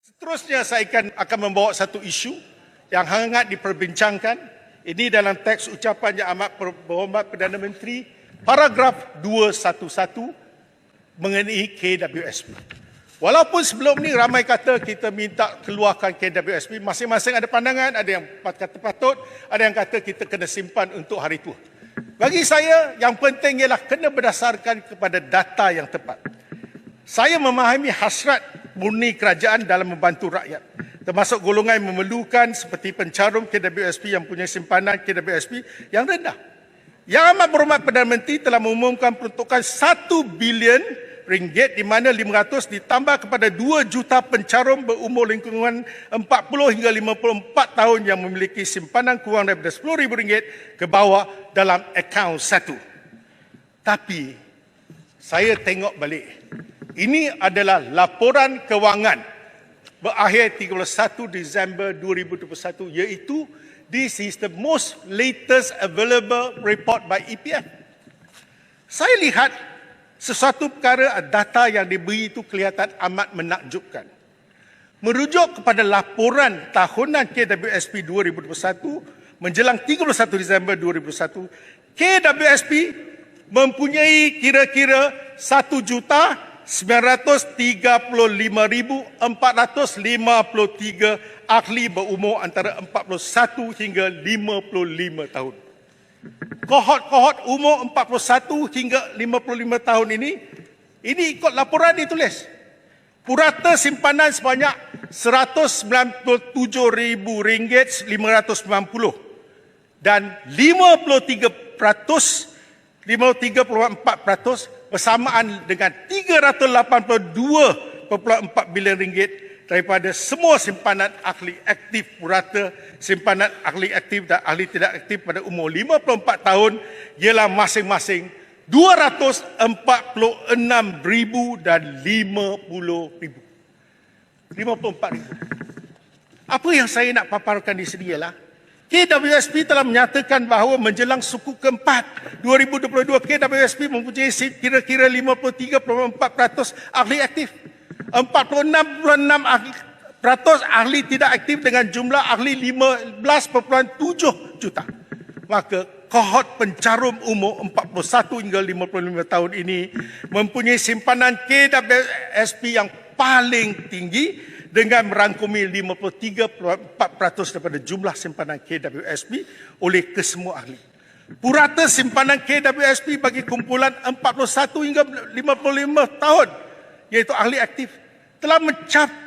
Seterusnya saya akan membawa satu isu yang hangat diperbincangkan. Ini dalam teks ucapan Yang Amat Berhormat Perdana Menteri, paragraf 211 mengenai KWSP. Walaupun sebelum ni ramai kata kita minta keluarkan KWSP, masing-masing ada pandangan, ada yang kata patut, ada yang kata kita kena simpan untuk hari tua. Bagi saya, yang penting ialah kena berdasarkan kepada data yang tepat. Saya memahami hasrat murni kerajaan dalam membantu rakyat, termasuk golongan yang memerlukan seperti pencarum KWSP yang punya simpanan KWSP yang rendah. Yang Amat Berhormat Perdana Menteri telah mengumumkan peruntukan 1 bilion ringgit di mana 500 ditambah kepada 2 juta pencarum berumur lingkungan 40 hingga 54 tahun yang memiliki simpanan kurang daripada RM10,000 ke bawah dalam akaun satu. Tapi saya tengok balik. Ini adalah laporan kewangan berakhir 31 Disember 2021, iaitu this is the most latest available report by EPF. Saya lihat sesuatu perkara data yang diberi itu kelihatan amat menakjubkan. Merujuk kepada laporan tahunan KWSP 2021 menjelang 31 Disember 2021, KWSP mempunyai kira-kira 1,935,453 ahli berumur antara 41 hingga 55 tahun. Kohort umur 41 hingga 55 tahun ini ikut laporan ditulis. Purata simpanan sebanyak RM197,590 dan 53.4% bersamaan dengan RM382.4 bilion daripada semua simpanan ahli aktif purata, simpanan ahli aktif dan ahli tidak aktif pada umur 54 tahun ialah masing-masing 246,000 dan 50,000. 54,000. Apa yang saya nak paparkan di sini ialah KWSP telah menyatakan bahawa menjelang suku keempat 2022, KWSP mempunyai kira-kira 53.4% ahli aktif, 46.6% ahli tidak aktif dengan jumlah ahli 15.7 juta. Maka kohort pencarum umur 41 hingga 55 tahun ini mempunyai simpanan KWSP yang paling tinggi dengan merangkumi 53.4% daripada jumlah simpanan KWSP oleh kesemua ahli. Purata simpanan KWSP bagi kumpulan 41 hingga 55 tahun, iaitu ahli aktif, telah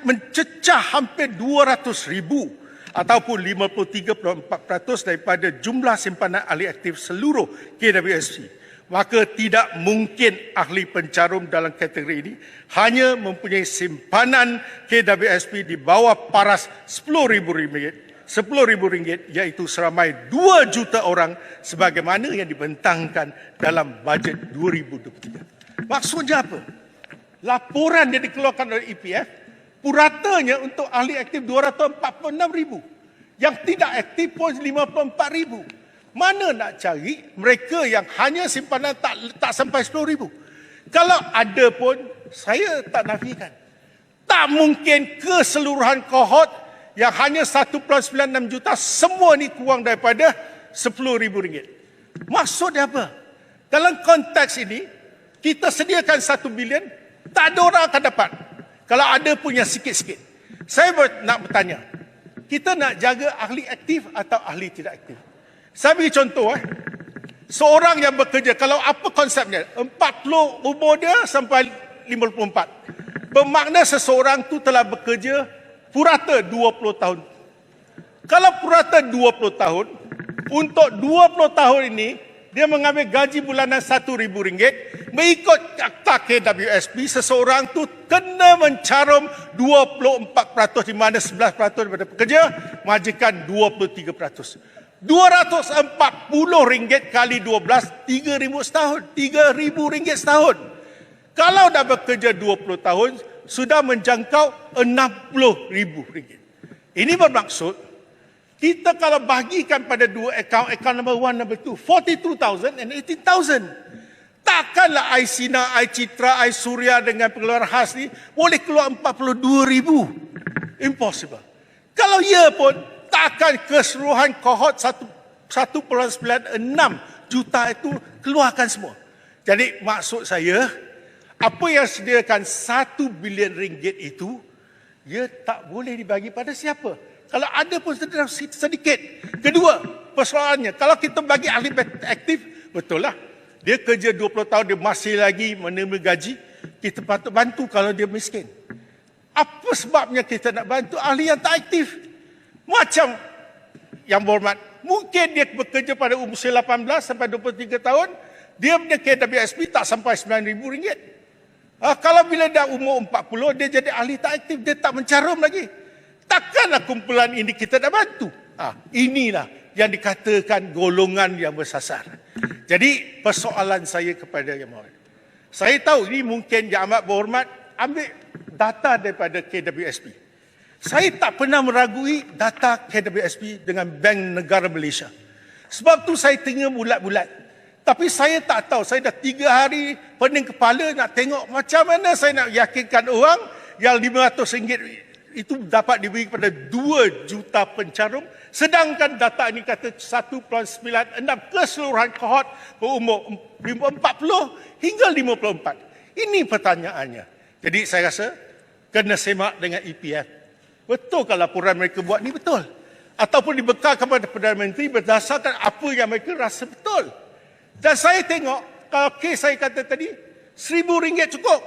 mencecah hampir 200,000 ataupun 53.4% daripada jumlah simpanan ahli aktif seluruh KWSP. Maka tidak mungkin ahli pencarum dalam kategori ini hanya mempunyai simpanan KWSP di bawah paras RM10,000, iaitu seramai 2 juta orang sebagaimana yang dibentangkan dalam bajet 2023. Maksudnya apa? Laporan yang dikeluarkan oleh EPF, puratanya untuk ahli aktif 246,000. Yang tidak aktif pun 54,000. Mana nak cari mereka yang hanya simpanan tak sampai 10,000? Kalau ada pun, saya tak nafikan. Tak mungkin keseluruhan kohort yang hanya 1.96 juta, semua ni kurang daripada RM10,000. Maksudnya apa? Dalam konteks ini, kita sediakan 1 bilion, tak ada orang akan dapat. Kalau ada pun yang sikit-sikit. Saya nak bertanya, kita nak jaga ahli aktif atau ahli tidak aktif? Saya beri contoh. Seorang yang bekerja, kalau apa konsepnya? 40 umur dia sampai 54. Bermakna seseorang tu telah bekerja purata 20 tahun. Kalau purata 20 tahun, untuk 20 tahun ini, dia mengambil gaji bulanan RM1,000. Mengikut akta KWSP, seseorang tu kena mencarum 24%, di mana 11% daripada pekerja mengajukan 23%. RM240 kali 12, RM3,000 setahun. RM3,000 setahun. Kalau dah bekerja 20 tahun, sudah menjangkau RM60,000. Ini bermaksud, kita kalau bagikan pada dua akaun number 1, number 2, 42,000 and 18,000. Takkanlah Aisina, Aicitra, Aisuria dengan pengeluaran khas ni boleh keluar 42,000. Impossible. Kalau ya pun, tak akan keseluruhan kohort 1.96 juta itu keluarkan semua. Jadi maksud saya, apa yang sediakan 1 bilion ringgit itu, ia tak boleh dibagi pada siapa. Kalau ada pun sedikit. Kedua, persoalannya, kalau kita bagi ahli aktif, betul lah. Dia kerja 20 tahun, dia masih lagi menerima gaji. Kita patut bantu kalau dia miskin. Apa sebabnya kita nak bantu ahli yang tak aktif? Macam yang berhormat, mungkin dia bekerja pada usia 18 sampai 23 tahun, dia punya KWSP tak sampai RM9,000. Kalau bila dah umur 40, dia jadi ahli tak aktif, dia tak mencarum lagi. Takkanlah kumpulan ini kita nak bantu. Inilah yang dikatakan golongan yang bersasar. Jadi persoalan saya kepada Yang Berhormat, saya tahu ini mungkin Yang Amat Berhormat ambil data daripada KWSP. Saya tak pernah meragui data KWSP dengan Bank Negara Malaysia. Sebab tu saya tengok bulat-bulat. Tapi saya tak tahu, saya dah 3 hari pening kepala nak tengok macam mana saya nak yakinkan orang yang RM500 itu dapat diberi kepada 2 juta pencarum, sedangkan data ini kata 1.96 keseluruhan kohort berumur 40 hingga 54. Ini pertanyaannya. Jadi saya rasa kena semak dengan EPF. Betul kalau laporan mereka buat ni betul? Ataupun dibekalkan kepada Perdana Menteri berdasarkan apa yang mereka rasa betul? Dan saya tengok, kalau kes saya kata tadi, RM1,000 cukup.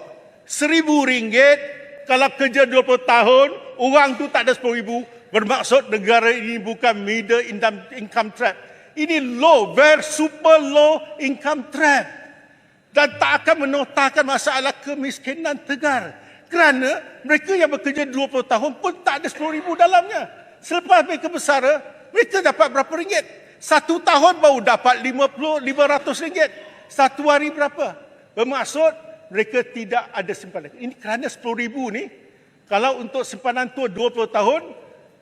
RM1,000 kalau kerja 20 tahun, orang tu tak ada RM10,000, bermaksud negara ini bukan middle income trap. Ini low, very super low income trap. Dan tak akan menotakkan masalah kemiskinan tegar. Kerana mereka yang bekerja 20 tahun pun tak ada RM10,000 dalamnya. Selepas mereka bersara, mereka dapat berapa ringgit? 1 tahun baru dapat RM50-500. 1 hari berapa? Bermaksud mereka tidak ada simpanan. Ini kerana RM10,000 ni, kalau untuk simpanan tua 20 tahun,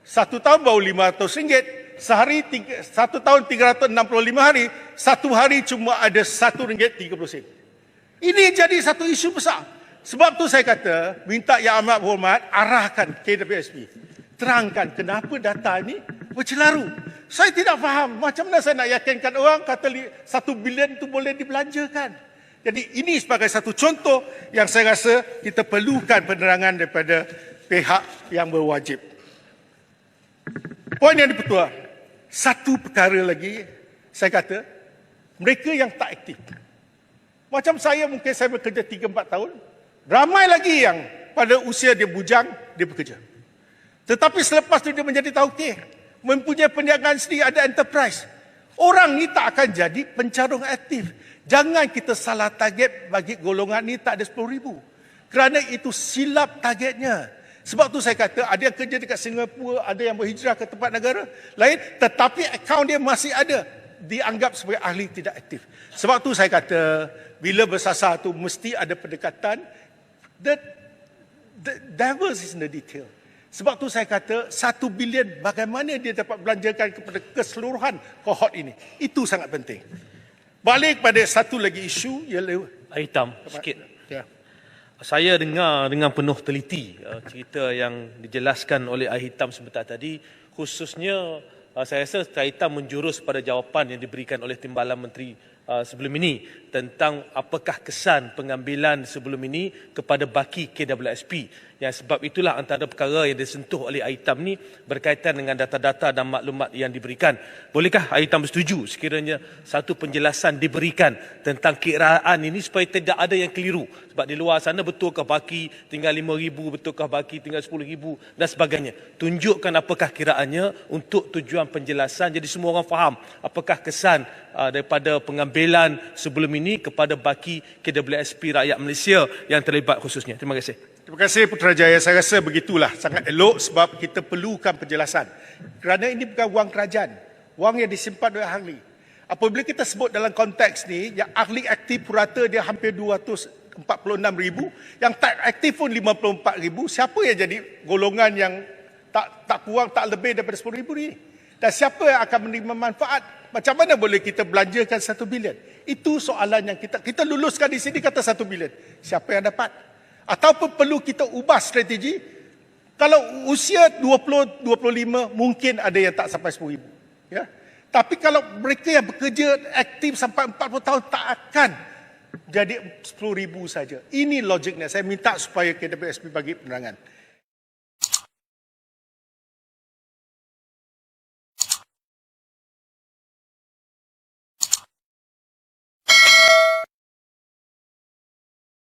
1 tahun baru RM500. Sehari, 1 tahun 365 hari, 1 hari cuma ada RM1.30. Ini jadi satu isu besar. Sebab tu saya kata, minta Yang Amat Berhormat arahkan KWSP. Terangkan kenapa data ini bercelaru. Saya tidak faham macam mana saya nak yakinkan orang kata 1 bilion itu boleh dibelanjakan. Jadi ini sebagai satu contoh yang saya rasa kita perlukan penerangan daripada pihak yang berwajib. Poin yang dipertua, satu perkara lagi saya kata, mereka yang tak aktif. Macam saya, mungkin saya bekerja 3-4 tahun, ramai lagi yang pada usia dia bujang, dia bekerja. Tetapi selepas itu dia menjadi tauke, mempunyai perniagaan sendiri, ada enterprise. Orang ni tak akan jadi pencarung aktif. Jangan kita salah target bagi golongan ni tak ada RM10,000. Kerana itu silap targetnya. Sebab tu saya kata ada yang kerja dekat Singapura, ada yang berhijrah ke tempat negara lain, tetapi akaun dia masih ada, dianggap sebagai ahli tidak aktif. Sebab tu saya kata bila bersasar tu mesti ada pendekatan. The devil is in the detail. Sebab tu saya kata 1 bilion bagaimana dia dapat belanjakan kepada keseluruhan kohort ini. Itu sangat penting. Balik pada satu lagi isu ialah hitam sikit. Ya. Saya dengar dengan penuh teliti cerita yang dijelaskan oleh Hitam sebentar tadi, khususnya saya rasa Hitam menjurus pada jawapan yang diberikan oleh Timbalan Menteri sebelum ini tentang apakah kesan pengambilan sebelum ini kepada baki KWSP. Yang sebab itulah antara perkara yang disentuh oleh Hitam ni berkaitan dengan data-data dan maklumat yang diberikan. Bolehkah Hitam bersetuju sekiranya satu penjelasan diberikan tentang kiraan ini supaya tidak ada yang keliru? Sebab di luar sana betulkah baki tinggal RM5,000, betulkah baki tinggal RM10,000 dan sebagainya. Tunjukkan apakah kiraannya untuk tujuan penjelasan jadi semua orang faham apakah kesan daripada pengambilan sebelum ini kepada baki KWSP rakyat Malaysia yang terlibat khususnya. Terima kasih. Terima kasih Putrajaya. Saya rasa begitulah, sangat elok sebab kita perlukan penjelasan. Kerana ini bukan wang kerajaan, wang yang disimpan oleh ahli. Apabila kita sebut dalam konteks ni, yang ahli aktif purata dia hampir 246,000, yang tak aktif pun 54,000. Siapa yang jadi golongan yang tak kurang, tak lebih daripada 10,000 ni? Dan siapa yang akan menerima manfaat? Macam mana boleh kita belanjakan 1 bilion? Itu soalan yang kita luluskan di sini kata 1 bilion. Siapa yang dapat? Ataupun perlu kita ubah strategi. Kalau usia 20, 25 mungkin ada yang tak sampai 10,000. Ya. Tapi kalau mereka yang bekerja aktif sampai 40 tahun tak akan jadi 10,000 saja. Ini logiknya. Saya minta supaya KWSP bagi penerangan.